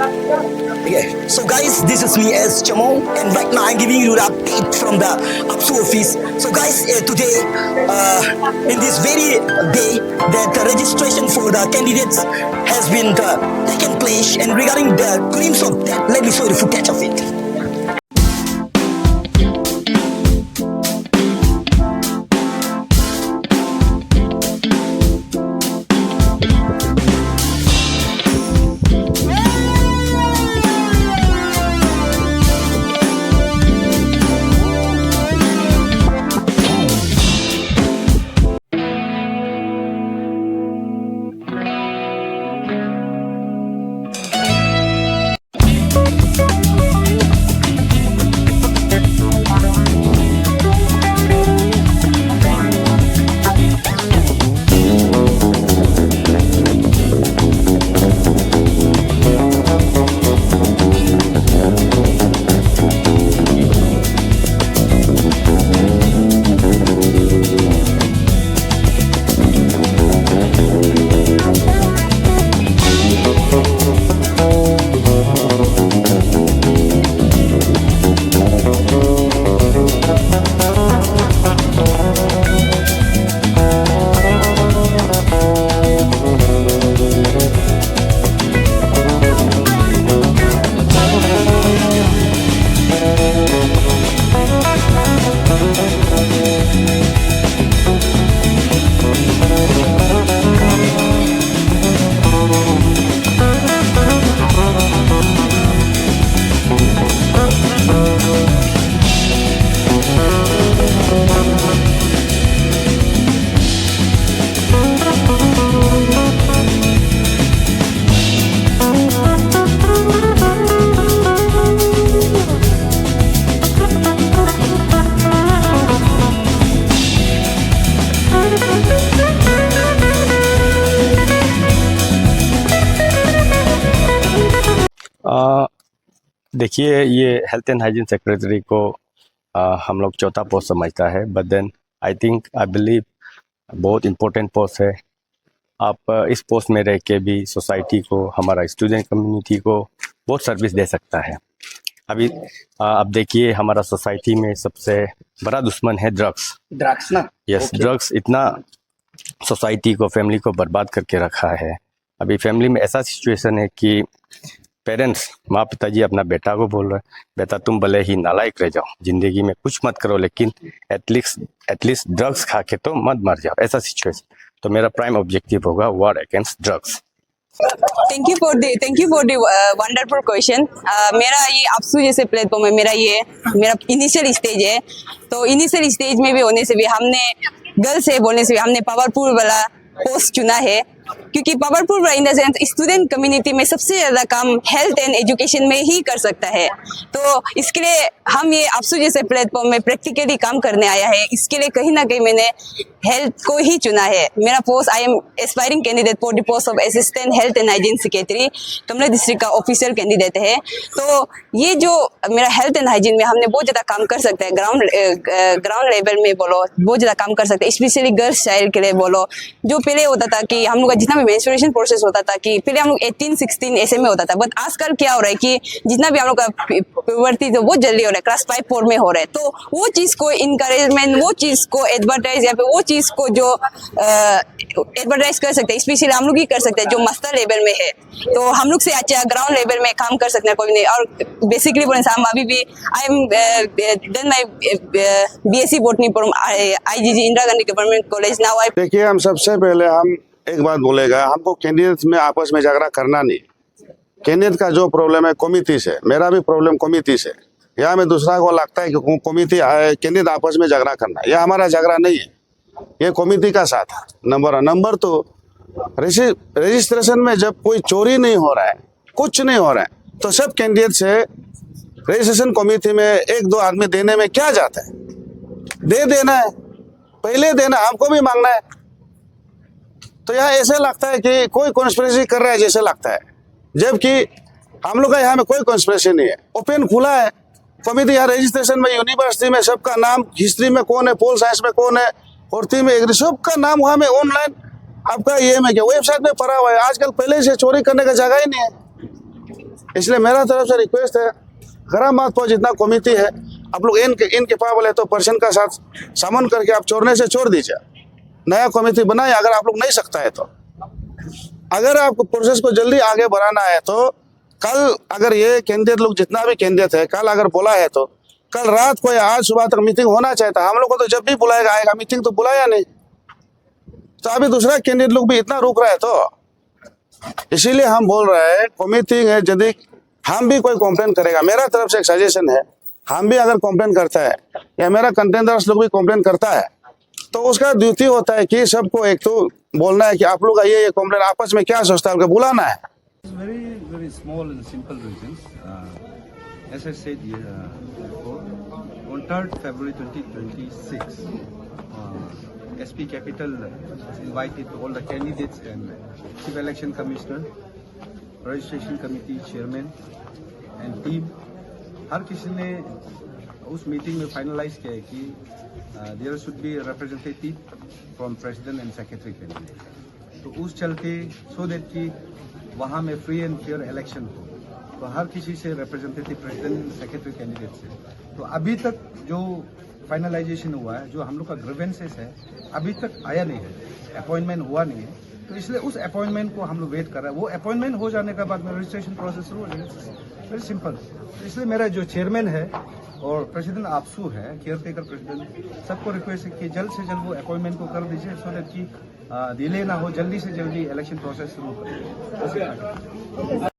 Okay, so guys, this is me as Chamon, and right now I'm giving you the update from the APSU office. So guys, today, in this very day, that the registration for the candidates has been taken place, and regarding the glimpse of that, let me show you the footage of it. देखिए, ये health and hygiene secretary को हम लोग चौथा post समझता है, but then I believe बहुत important post है। आप इस पोस्ट में रह के भी सोसाइटी को, हमारा स्टूडेंट कम्युनिटी को बहुत सर्विस दे सकता है। अभी आप देखिए, हमारा सोसाइटी में सबसे बड़ा दुश्मन है ड्रग्स ना? यस, ड्रग्स इतना सोसाइटी को, फैमिली को बर्बाद करके रखा है। अभी फैमिली में ऐसा सिचुएशन है कि पेरेंट्स, माँ पिताजी अपना बेटा को बोल रहे हैं, बेटा तुम भले ही नालायक रह जाओ, जिंदगी में कुछ मत करो, लेकिन एटलीस्ट ड्रग्स खा के तो मत मर जाओ, ऐसा सिचुएशन। तो मेरा प्राइम ऑब्जेक्टिव होगा war against drugs. Thank you for the wonderful question. मेरा ये APSU जैसे प्लेटफॉर्म है, मेरा इनिशियल स्टेज है। तो इनिशियल स्टेज में भी होने से भी हमने गर्ल्स है बोलने से भी हमने पावरफुल वाला पोस्ट चुना है, क्योंकि powerful in the sense student community में सबसे ज्यादा काम हेल्थ एंड एजुकेशन में ही कर सकता है। तो इसके लिए हम ये APSU जैसे प्लेटफॉर्म में प्रैक्टिकली काम करने आया है। इसके लिए कहीं ना कहीं मैंने हेल्थ को ही चुना है। मेरा post, I am aspiring candidate for the post of assistant health and hygiene secretary, Kamala district का ऑफिशियल कैंडिडेट है। तो ये जो मेरा हेल्थ एंड हाइजीन में हमने बहुत ज्यादा काम कर सकते हैं, ग्राउंड लेवल में बोलो बहुत ज्यादा काम कर सकते हैं, स्पेशली गर्ल्स चाइल्ड के लिए बोलो। जो पहले होता था कि हम लोग का जितना भी मेंस्ट्रुएशन प्रोसेस होता था कि पहले हम लोग 18-16 ऐसे में होता था, बट आजकल क्या हो रहा है कि जितना भी हम लोग का प्यूबर्टी तो बहुत जल्दी हो रहा है, क्लास 5-4 में हो रहा है। तो वो चीज को इनकरेजमेंट, वो चीज को एडवर्टाइज या फिर वो चीज को जो एडवर्टाइज कर सकते हैं, स्पेशली हम लोग ही कर सकते हैं जो मास्टर लेवल में है। तो हम लोग से अच्छा ग्राउंड लेवल में काम कर सकते हैं कोई नहीं। और बेसिकली बोले हम अभी भी I am done my BSc botany from IGG Indira Gandhi government college now. देखिए, हम सबसे पहले हम एक बात बोलेगा, हमको कैंडिडेट्स में आपस में झगड़ा करना नहीं। कैंडिडेट का जो प्रॉब्लम है कमिटी से, मेरा भी प्रॉब्लम कमिटी से। यहाँ में दूसरा को लगता है कि कमिटी कैंडिडेट आपस में झगड़ा करना, यह हमारा झगड़ा नहीं है, ये कमिटी का साथ है। नंबर 2, रजिस्ट्रेशन में जब कोई चोरी नहीं हो रहा है, कुछ नहीं हो रहा है, तो सब कैंडिडेट से रजिस्ट्रेशन कमिटी में 1-2 आदमी देने में क्या जाता है? दे देना है, पहले देना, हमको भी मांगना है। तो यहाँ ऐसे लगता है कि कोई कॉन्स्पिरेसी कर रहा है जैसे लगता है, जबकि हम लोग का यहाँ में कोई कॉन्स्पिरेसी नहीं है, ओपन खुला है कमिटी। यहाँ रजिस्ट्रेशन में, यूनिवर्सिटी में सबका नाम, हिस्ट्री में कौन है, पोल साइंस में कौन है, औरती में एग्री, सबका नाम वहाँ में ऑनलाइन आपका ये में क्या वेबसाइट में पड़ा हुआ है। आजकल पहले से चोरी करने का जगह ही नहीं है। इसलिए मेरा तरफ से रिक्वेस्ट है, खरामात पर जितना कमेटी है आप लोग इनके पावल है तो पर्सन का साथ सामन करके आप छोड़ने से छोड़ दीजिए, नया कमेटी बनाए अगर आप लोग नहीं सकता है तो। अगर आपको प्रोसेस को जल्दी आगे बढ़ाना है तो कल अगर ये कैंडिडेट लोग जितना भी कैंडिडेट है कल अगर बोला है तो कल रात को या आज सुबह तक मीटिंग होना चाहिए था। हम लोग को तो जब भी बुलाएगा आएगा, मीटिंग तो बुलाया नहीं, तो अभी दूसरा कैंडिडेट लोग भी इतना रुक रहा है तो इसीलिए हम बोल रहे हैं कमेटी है, यदि हम भी कोई कंप्लेन करेगा, मेरा तरफ से एक सजेशन है, हम भी अगर कंप्लेन करता है या मेरा कंटेंडर्स लोग भी कंप्लेन करता है तो उसका ड्यूटी होता है कि सबको एक तो बोलना है कि आप लोग आइए, ये कंप्लेन आपस में क्या सोचता है, बुलाना है। Very small and simple reasons. As I said before, on 3rd February 2026, SP Capital has invited all the candidates and Chief Election Commissioner, Registration Committee Chairman and team. हर किसी ने उस मीटिंग में फाइनलाइज किया है कि there should be representative from president and secretary candidate. तो उस चलते सो दैट कि वहाँ में फ्री एंड फेयर इलेक्शन हो, तो हर किसी से रिप्रेजेंटेटिव प्रेसिडेंट सेक्रेटरी कैंडिडेट से। तो अभी तक जो फाइनलाइजेशन हुआ है, जो हम लोग का ग्रीवेंसेस है, अभी तक आया नहीं है, अपॉइंटमेंट हुआ नहीं है, तो इसलिए उस अपॉइंटमेंट को हम लोग वेट कर रहे हैं। वो अपॉइंटमेंट हो जाने के बाद में रजिस्ट्रेशन प्रोसेस शुरू हो जाएगा, वेरी सिंपल। तो इसलिए मेरा जो चेयरमैन है और प्रेसिडेंट आपसू है, केयर टेकर प्रेसिडेंट, सबको रिक्वेस्ट है कि जल्द से जल्द वो अपॉइंटमेंट को कर दीजिए, सो दैट कि डिले ना हो, जल्दी से जल्दी इलेक्शन प्रोसेस शुरू करें।